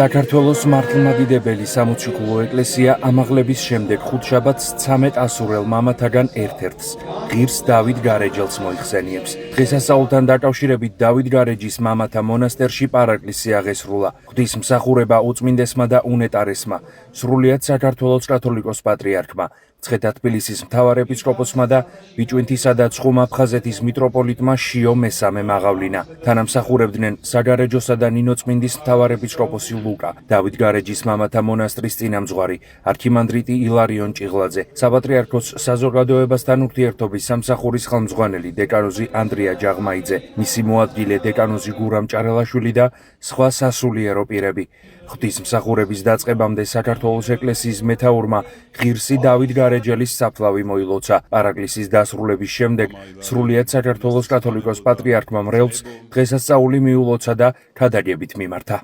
საქართველოს მართლმადიდებელი სამოციქულო ეკლესია ამაღლების შემდეგ ხუთშაბათს 13 ასურელ მამათაგან ერთ-ერთს, ღირს დავით გარეჯელს მოიხსენიებს. დღესასწაულთან დაკავშირებით დავით გარეჯის მამათა მონასტერში პარაკლისი აღესრულა. ღვთისმსახურება უწმინდესმა და უნეტარესმა, სრულიად საქართველოს კათოლიკოს პატრიარქმა, მცხეთა-თბილისის მთავარეპისკოპოსმა და ბიჭვინთისა და ცხუმ-აფხაზეთის მიტროპოლიტმა შიო მესამე მაღავლინა. თანამსახურებდნენ საგარეჯოსა და ნინოწმინდის მთავარეპისკოპოსი ლუკა, დავით გარეჯის მამათა მონასტრის წინამძღვარი, არქიმანდრიტი ილარიონ ჭიღლაძე, საპატრიარქოს საზოგადოებასთან ურთიერთობის სამსახურის ხელმძღვანელი დეკანოზი ანდრია ჯაღმაიძე, მისი მოადგილე დეკანოზი გურამ ჭარელაშვილი და სხვა სასულიერო პირები. ღვთისმსახურების დაწყებამდე საქართველოს ეკლესიის მეთაურმა ღირსი დავით გარეჯელის საფლავი მოილოცა. პარაკლისის დასრულების შემდეგ სრულიად საქართველოს კათოლიკოს პატრიარქმა მრევლს დღესასწაული მიულოცა და ქადაგებით მიმართა.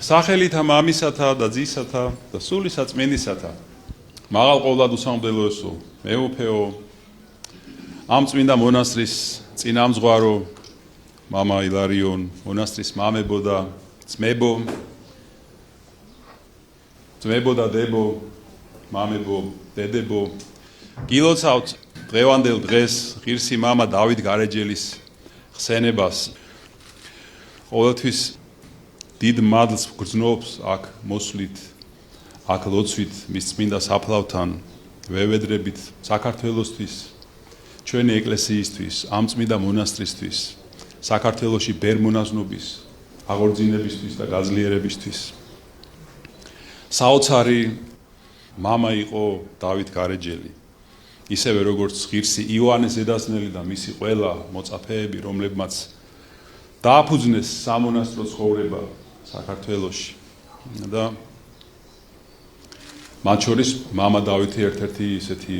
სახელითა მამისათა და ძისათა და სული საწმინდისათა, მაღალ ყოვლად უსამართლოესო, მეუფეო, ამ წმინდა მონასტრის წინამძღვარო, მამა ილარიონ, მონასტრის მამებო და ძმებო და დებო, მამებო, დედებო, გილოცავთ დღევანდელ დღეს ღირსი მამა დავით გარეჯელის ხსენებას. ყოველთვის დიდ მადლს გრძნობს აქ მოსვლით, აქ ლოცვით მის წმინდა საფლავთან, ვევედრებით საქართველოსთვის, ჩვენი ეკლესიისთვის, ამ წმინდა მონასტრისთვის, საქართველოში ბერმონაზნობის აღორძინებისთვის და გაძლიერებისთვის. საოცარი მამა იყო დავით გარეჯელი, ისევე როგორც ღირსი იოანე ზედაზნელი და მისი ყველა მოწაფეები, რომლებმაც დააფუძნეს სამონასტრო ცხოვრება საქართველოში და მათ შორის მამა დავითი ერთ-ერთი ისეთი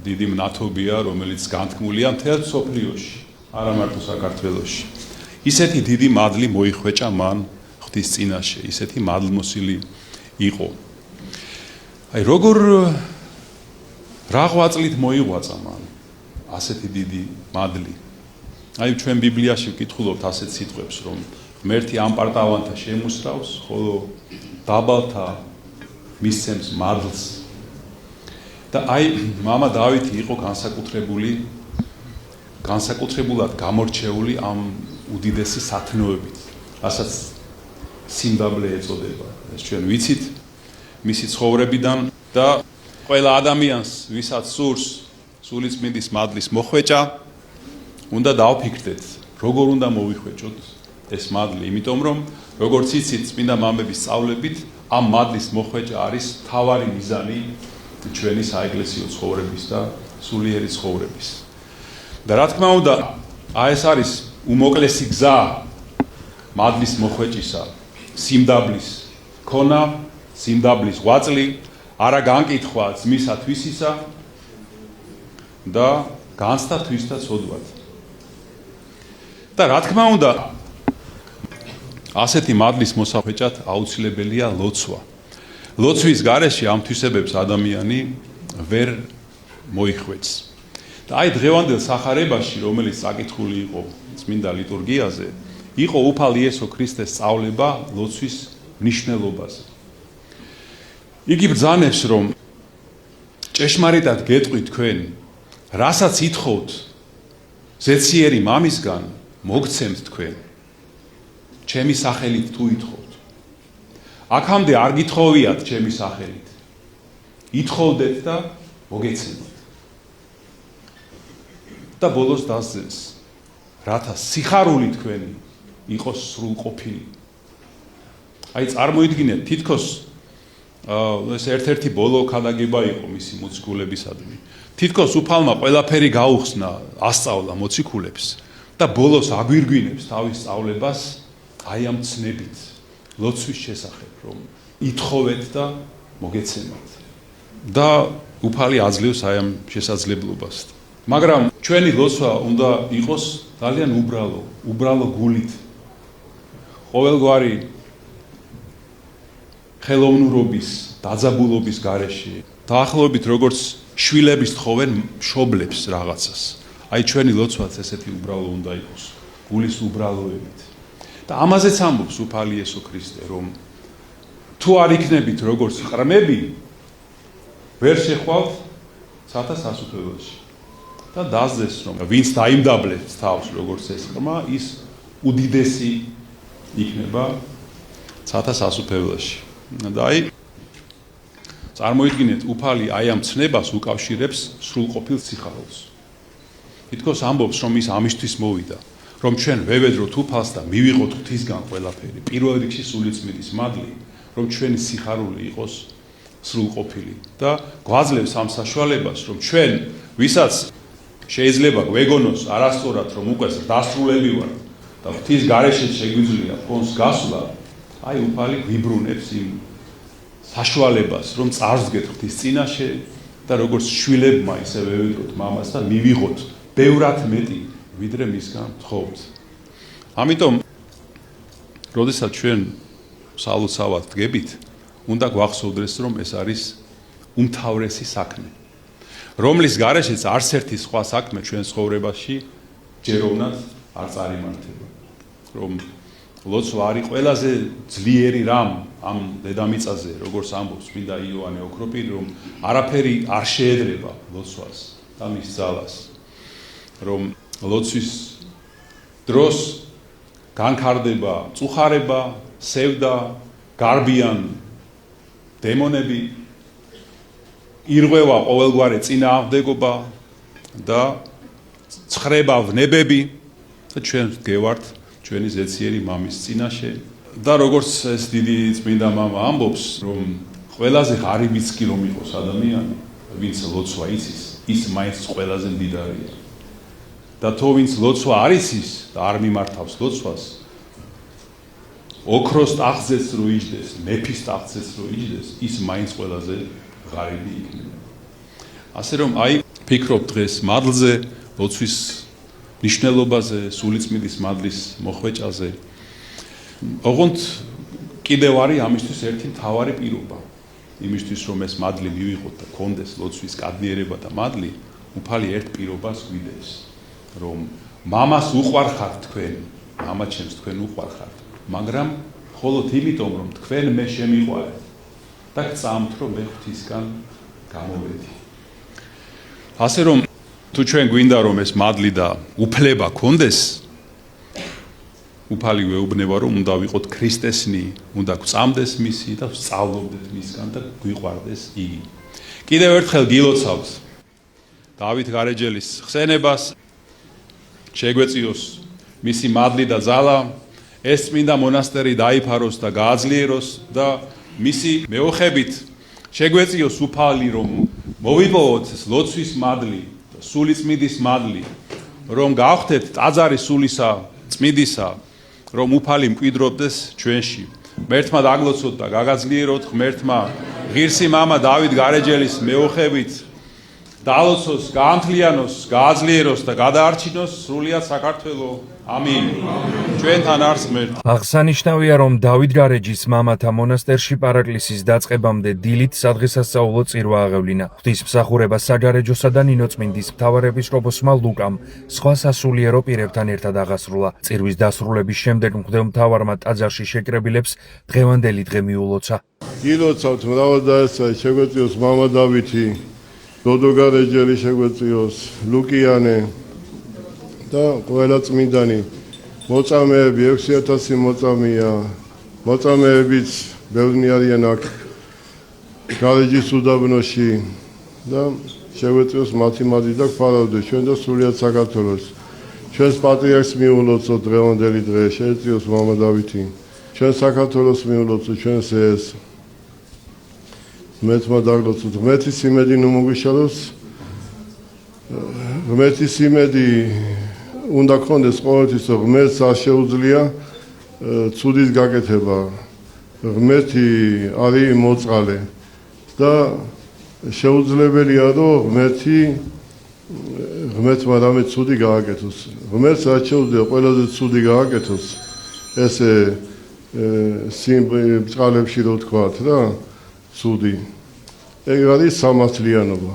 დიდი მნათობია, რომელიც განთქმულია მთელ მსოფლიოში, არა მარტო საქართველოში. ისეთი დიდი მადლი მოიხვეჭა მან ღვთის წინაშე, ისეთი მადლმოსილი იყო. აი რა ღვაწლით მოიღვაწა მან ასეთი დიდი მადლი. აი ჩვენ ბიბლიაში ვკითხულობთ ასეთ სიტყვებს, რომ ღმერთი ამ პარტავანთა შემოსრავს, ხოლო დაბალთა მისცემს მადლს. და აი მამა დავითი იყო განსაკუთრებულად გამორჩეული ამ უდიდესი სათნოებით, რასაც სიმდაბლე ეწოდება. ეს ჩვენ ვიცით მისი ცხოვრებიდან და ყველა ადამიანს, ვისაც სურს სულიწმინდის მადლის მოხვეჭა, უნდა დავფიქრდეთ, როგორ უნდა მოვიხვეჭოთ ეს მადლი, იმიტომ რომ როგორც იცით წმინდა მამების სწავლებით, ამ მადლის მოხვეჭა არის მთავარი მიზანი ჩვენი საეკლესიო ცხოვრების და სულიერი ცხოვრების. და რა თქმა უნდა, ეს არის უმოკლესი გზა მადლის მოხვეჭისა, სიმდაბლის ქონა, სიმდაბლის ღვაწლი, არა განკითხვა ძმისა თვისისა და განცდა თვისთა ცოდვად. და რა თქმა უნდა, ასეთი მადლის მოსახვეჭად აუცილებელია ლოცვა. ლოცვის გარეშე ამ თვისებებს ადამიანი ვერ მოიხვეჭს. და აი დღევანდელ სახარებაში, რომელიც წაკითხული იყო წმინდა ლიტურგიაზე, იყო უფალ იესო ქრისტეს სწავლება ლოცვის მნიშვნელობაზე. იგი ბრძანებს, რომ ჭეშმარიტად გეტყვით თქვენ, რასაც ითხოვთ ზეციერი მამისგან, მოგცემთ თქვენ, ჩემი სახელით თუ ითხოვთ. აქამდე არ გითხოვიათ ჩემი სახელით. ითხოვდეთ და მოგეცემოთ. და ბოლოს დასძენს, რათა სიხარული თქვენი იყოს სრულყოფილი. აი წარმოიდგინეთ, თითქოს ეს ერთ-ერთი ბოლო ქადაგება იყო მისი მოციქულებისადმი. თითქოს უფალმა ყველაფერი გაუხსნა, ასწავლა მოციქულებს და ბოლოს აგვირგვინებს თავის სწავლებას აი ამ ცნებით, ლოცვის შესახებ, რომ ითხოვეთ და მოგეცემათ. და უფალი აძლევს აი ამ შესაძლებლობას. მაგრამ ჩვენი ლოცვა უნდა იყოს ძალიან უბრალო გულით. ყოველგვარი ხელოვნურობის, დაძაბულობის გარეშე, დაახლოებით როგორც შვილების თხოვენ მშობლებს რაღაცას. აი ჩვენი ლოცვაც ესეთი უბრალო უნდა იყოს, გულის უბრალოებით. და ამაზეც ამბობს უფალი იესო ქრისტე, რომ თუ არ იქნებით როგორც ყრმები, ვერ შეხვალთ ცათა სასუფეველში. და დასძეს, რომ ვინც დაიმდაბლებს თავს როგორც ეს ყრმა, ის უდიდესი იქნება ცათა სასუფეველში. და აი წარმოიდგინეთ, უფალი აი ამ ცნებას უკავშირებს სრულყოფილ სიხარულს. თითქოს ამბობს, რომ ის ამისთვის მოვიდა, რომ ჩვენ ვევედროთ უფალს და მივიღოთ ღვთისგან ყველაფერი, პირველ რიგში სულიწმიდის მადლი, რომ ჩვენი სიხარული იყოს სრულყოფილი და გვაძლევს ამ საშუალებას, რომ ჩვენ, ვისაც შეიძლება გვეგონოს არასწორად, რომ უკვე დასრულები ვარ და ღვთის გარეშე შეგვიძლია ფონს გასვლა, აი უფალი გვიბრუნებს იმ საშუალებას, რომ წარსდგეთ ღვთის წინაშე და როგორც შვილებმა ისე ვევედროთ მამას და მივიღოთ ბევრად მეტი, ვიდრე მისგან თხოვთ. ამიტომ, როდესაც ჩვენ სალოცავად დგებით, უნდა გვახსოვდეს, რომ ეს არის უმთავრესი საქმე, რომლის გარეშეც არც ერთი სხვა საქმე ჩვენ ცხოვრებაში ჯეროვნად არ წარიმართება. რომ ლოცვა არის ყველაზე ძლიერი რამ ამ დედამიწაზე, როგორც ამბობს წმინდა იოანე ოქროპირი, რომ არაფერი არ შეედრება ლოცვას და მის ძალას. რომ ლოცვის დროს განხარდება წუხარება, სევდა, გარბიან დემონები, ირღვევა ყოველგვარი წინააღმდეგობა და ცხრება ვნებები და ჩვენ გევართ ჩვენი ზეციერი მამის წინაშე და როგორც ეს დიდი წმინდა მამა ამბობს, რომ ყველაზე ღარიბიც კი რომ იყოს ადამიანი, ვინც ლოცვა იცის, ის მაინც ყველაზე მდიდარია. და თუ ვინც ლოცვა არ იცის და არ მიმართავს ლოცვას, ოქროს ტახტზეც რო იჯდეს, მეფის ტახტზეც რო იჯდეს, ის მაინც ყველაზე ღარიბი იქნება. ასე რომ აი ფიქრობ დღეს მადლზე, ლოცვის მნიშვნელობაზე, სულიწმიდის მადლის მოხვეჭაზე. ოღონდ კიდევ არის ამისთვის ერთი მთავარი პირობა. იმისთვის რომ ეს მადლი მივიღოთ და გქონდეს ლოცვის კადნიერება და მადლი, უფალი ერთ პირობას გვიდევს, რომ მამას უყვარხართ თქვენ, მამა ჩემს თქვენ უყვარხართ, მაგრამ მხოლოდ იმიტომ რომ თქვენ მე შემიყვარეთ და გწამთ რომ მე ღვთისგან გამოვედი. ასე რომ თუ ჩვენ გვინდა რომ ეს მადლი და უფლება გქონდეს, უფალი გვეუბნება რომ უნდა ვიყოთ ქრისტესნი, უნდა გვწამდეს მისი და ვსწავლობდეთ მისგან და გვიყვარდეს იგი. კიდევ ერთხელ გილოცავთ დავით გარეჯელის ხსენებას, შეგვეწიოს მისი მადლი და ძალა, ეს წმინდა მონასტერი დაიფაროს და გააძლიეროს და მისი მეოხებით შეგვეწიოს უფალი რომ მოვიპოვოთ ეს ლოცვის მადლი, სულიწმიდის მადლი, რომ გავხდეთ ტაძარი სულისა, წმიდისა, რომ უფალი მკვიდრობდეს ჩვენში. ღმერთმა დაგლოცოთ და გაგაძლიეროთ, ღმერთმა ღირსი მამა დავით გარეჯელის მეოხებით დალოცოს, გაამთლიანოს, გააძლიეროს და გადაარჩინოს სრულიად საქართველო. ამინ. ჩვენთან არს ღმერთი. აღსანიშნავია, რომ დავით გარეჯის მამათა მონასტერში პარაკლისის დაწყებამდე დილით სადღესასწაულო წირვა აღევლინა. ღვთისმსახურება საგარეჯოსა და ნინოწმინდის მთავარეპისკოპოსმა ლუკამ სხვა სასულიერო პირებთან ერთად აღასრულა. წირვის დასრულების შემდეგ მღვდელმთავარმა ტაძარში შეკრებილებს დღევანდელი დღე მიულოცა. გილოცავთ მრავალ დაესწრა, შეგვეწიოს მამა დავითი, დოდო გარეჯელი შეგვეწიოს, ლუკიანე და ყველა წმინდანი, მოწამეები 6000 მოწამეა, მოწამეებიც ბევრი არიან აქ გარეჯის უდაბნოში და შეგვეწიოს მათი მადლი და გვფარავდეს ჩვენ და სრულიად საქართველოს. ჩვენს პატრიარქს მიულოცოთ დღევანდელი დღე, შეეწიოს მამა დავითი, ჩვენ საქართველოს მიულოცოთ, ჩვენს ეს ღმერთმა დაგლოცოთ, ღმერთის იმედი ნუ მოგვიშალოს, ღმერთის იმედი უნდა გქონდეს ყოველთვის, რომ ღმერთს არ შეუძლია ცუდის გაკეთება. ღმერთი არის მოწყალე და შეუძლებელია, რომ ღმერთმა რამე ცუდი გააკეთოს. ღმერთს არ შეუძლია ყველაზე ცუდი გააკეთოს, ესე სიმბწყალებში რო თქვათ რა, ცუდი. ეგ არის სამართლიანობა.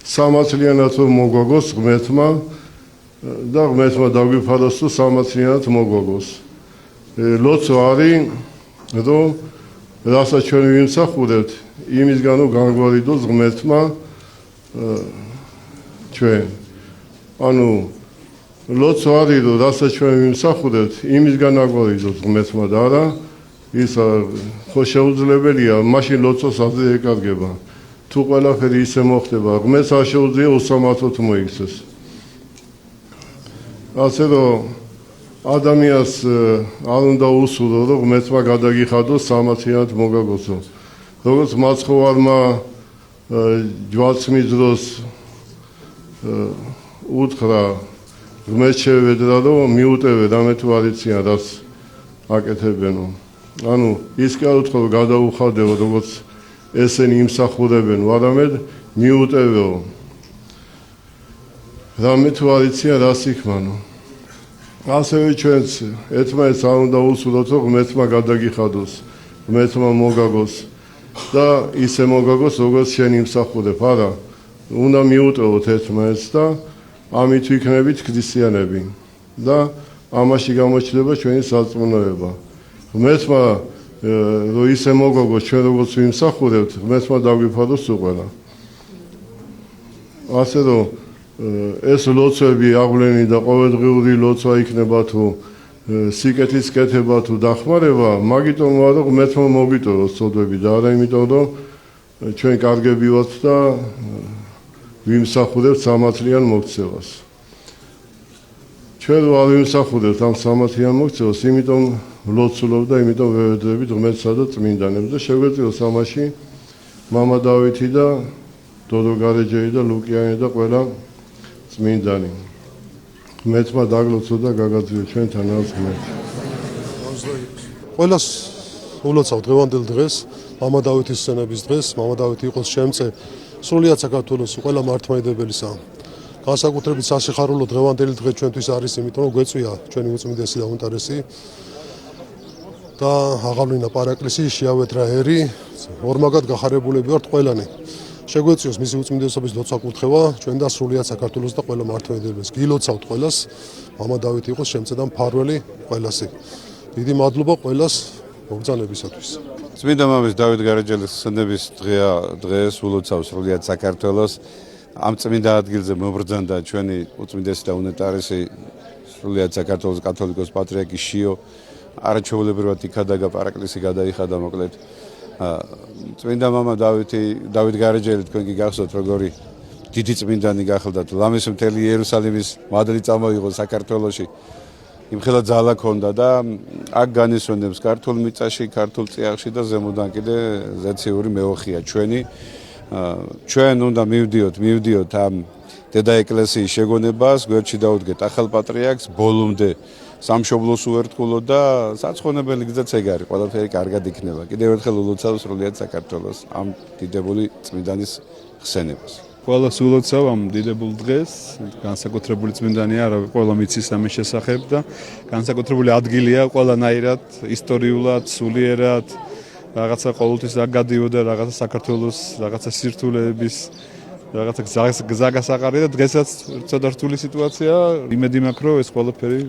სამართლიანად რომ მოგვაგოს ღმერთმა და ღმერთმა დაგვიფაროს თუ სამართლიანად მოგვაგოს. ლოცვა არის, რომ რასაც ჩვენ ვიმსახურებთ, იმისგან რომ განგვარიდოს ღმერთმა ჩვენ. ანუ ლოცვა არის რომ რასაც ჩვენ ვიმსახურებთ, იმისგან აგვარიდოს ღმერთმა და არა ის ხო შეუძლებელია, მაშინ ლოცვას ადრე ეკარგება. თუ ყველაფერი ისე მოხდება, ღმერთს არ შეუძლია უსამართლოდ მოიქცეს. ასე რომ ადამიანს არ უნდა უსულო, რომ ღმერთმა გადაგიხადოს სამართლიანად მოგაგოსო. როგორც მაცხოვარმა ჯვარცმის დროს უთხრა ღმერთს შევედრა, რომ მიუტევე რამე თუ არ იციან რას აკეთებენო. ანუ ის კი არ უთხრა რომ გადაუხადეო, როგორც ესენი იმსახურებენ, არამედ მიუტევეო. რამე თუ არ იციან რას იქმანო. ასევე ჩვენც ერთმანეთს არ უნდა უსულოთ, რომ ღმერთმა გადაგიხადოს, ღმერთმა მოგაგოს და ისე მოგაგოს, როგორც შენ იმსახურებ. არა, უნდა მიუტევოთ ერთმანეთს და ამით ვიქნებით ქრისტიანები და ამაში გამოჩნდება ჩვენი სარწმუნოება. ღმერთმა რომ ისე მოგაგოს, ჩვენ როგორც ვიმსახურებთ, ღმერთმა დაგვიფადოს უყველა. ასე რომ ეს ლოცვები აღვლენი და ყოველდღიური ლოცვა იქნება თუ სიკეთის კეთება თუ დახმარება, მაგიტომ რომ ღმერთმა მოგვიტოვოს ცოდვები და არა იმიტომ რომ ჩვენ კარგები ვართ და ვიმსახურებთ სამართლიან მოქცევას. ჩვენ რო არ ვიმსახურებთ ამ სამართლიან მოქცევას, იმიტომ ვლოცულობ და იმიტომ ვევედრებით ღმერთსა და წმინდანებს და შეგვეწიოს ამაში მამა დავითი და დოდო გარეჯელი და ლუკიანი და ყველა წმინდანი. ღმერთმა დაგლოცო და გაგაძიო ჩვენთან არის ღმერთი. ყველას ულოცავ დღევანდელ დღეს, მამა დავითის სცენების დღეს, მამა დავითი იყოს შემწე სრულიად საქართველოს ყველა მართლმადიდებელისა. განსაკუთრებით სასიხარულო დღევანდელი დღე ჩვენთვის არის, იმიტომ რომ გვეწვია ჩვენი უწმინდესი და უნტარესი და აღავლინა პარაკლისი, შეავედრა ერი, ორმაგად გახარებულები ვართ ყველანი. შეგვეწიოს მისი უწმინდესობის ლოცვა კურთხევა ჩვენ და სრულიად საქართველოს და ყველა მართლმადიდებელს. გილოცავთ ყველას, მამა დავითი იყოს შემწე და მფარველი ყველასი. დიდი მადლობა ყველას მოგზაურობისათვის. წმინდა მამის დავით გარეჯელის სცენების დღეს ულოცავ სრულიად საქართველოს. ამ წმინდა ადგილზე მობრძანდა ჩვენი უწმინდესი და უნეტარესი სრულიად საქართველოს კათოლიკოს პატრიარქი შიო. არაჩვეულებრივად იქადაგა პარაკლისი გადაიხადა მოკლედ. წმინდა მამა დავით გარეჯელი თქვენ კი გახსოვთ როგორი დიდი წმინდანი გახლდათ. ლამის მთელი იერუსალიმის მადლი წამოიღო საქართველოში. იმხელა ძალა ქონდა და აქ განისვენებს ქართულ მიწაში, ქართულ წიაღში და ზემოდან კიდე ზეციური მეოხია ჩვენი. ჩვენ უნდა მივდიოთ ამ დედა ეკლესიის შეგონებას, გვერდში დაუდგეთ ახალ პატრიარქს, ბოლომდე სამშობლოს უერთგულო და საცხონებელი გზაც ეგ არის, ყველაფერი კარგად იქნება. კიდევ ერთხელ ულოცავ სრულიად საქართველოს ამ დიდებული წმინდანის ხსენებას. ყველას ულოცავ ამ დიდებულ დღეს, განსაკუთრებული წმინდანია, არა ყველა მიცის ამის შესახებ და განსაკუთრებული ადგილია ყველანაირად, ისტორიულად, სულიერად, რაღაცა ყოველთვის აგადიოდა რაღაცა საქართველოს, რაღაცა სირთულეების, რაღაცა გზაგასაყარი და დღესაც ცოტა რთული სიტუაცია, იმედი მაქვს, რომ ეს ყველაფერი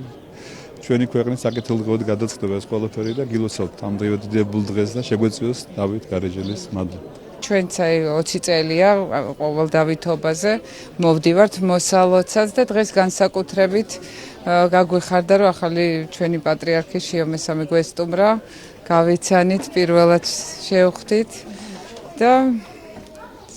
ჩვენი ქვეყნის საკეთილდღეოდ გადაწყდება ეს ყველაფერი და გილოცავთ ამ დიდებულ დღეს და შეგვეწიოს დავით გარეჯელის მადლი. ჩვენც 20 წელია ყოველ დავითობაზე მოვდივართ მოსალოცად და დღეს განსაკუთრებით გაგვიხარდა რომ ახალი ჩვენი პატრიარქი შიო მესამე გვესტუმრა, გავიცანით, პირველად შევხვდით და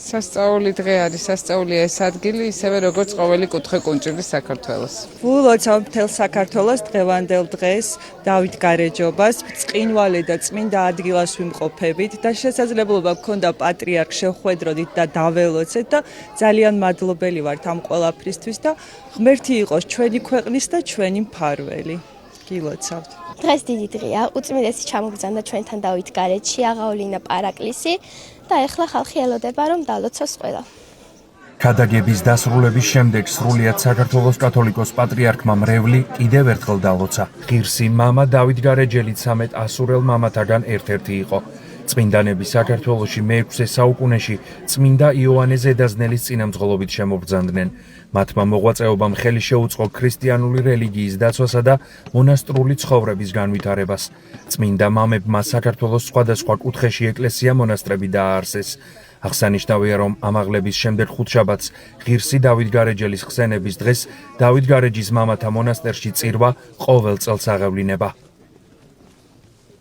სასწაული დღე არის, სასწაულია ეს ადგილი, ისევე როგორც ყოველი კუთხე კუნჭული საქართველოს. ულოცავ მთელ საქართველოს დღევანდელ დღეს დავით გარეჯობას, ბრწყინვალე და წმინდა ადგილას ვიმყოფებით და შესაძლებლობა გქონდა პატრიარქ შეხვედროდით და დაველოცეთ და ძალიან მადლობელი ვართ ამ ყველაფრისთვის და ღმერთი იყოს ჩვენი ქვეყნის და ჩვენი მფარველი. გილოცავთ. დღეს დიდი დღეა, უწმინდესი ჩამოგზავნა ჩვენთან დავით გარეჯში, აღავლინა პარაკლისი და ეხლა ხალხი ელოდება რომ დალოცოს ყველა. ქადაგების დასრულების შემდეგ სრულიად საქართველოს კათოლიკოს პატრიარქმა მრევლი კიდევ ერთხელ დალოცა. ღირსი მამა დავით გარეჯელი 13 ასურელ მამათაგან ერთ-ერთი იყო. წმინდანები საქართველოში მე-6 საუკუნეში წმინდა იოანე ზედაზნელის წინამძღოლობით შემობრძანდნენ. მათმა მოღვაწეობამ ხელი შეუწყო ქრისტიანული რელიგიის დაცვასა და მონასტრული ცხოვრების განვითარებას. წმინდა მამებმა საქართველოს სხვადასხვა კუთხეში ეკლესია-მონასტრები დააარსეს. აღსანიშნავია, რომ ამაღლების შემდეგ ხუთშაბათს ღირსი დავით გარეჯელის ხსენების დღეს დავით გარეჯის მამათა მონასტერში წირვა ყოველ წელს აღევლინება.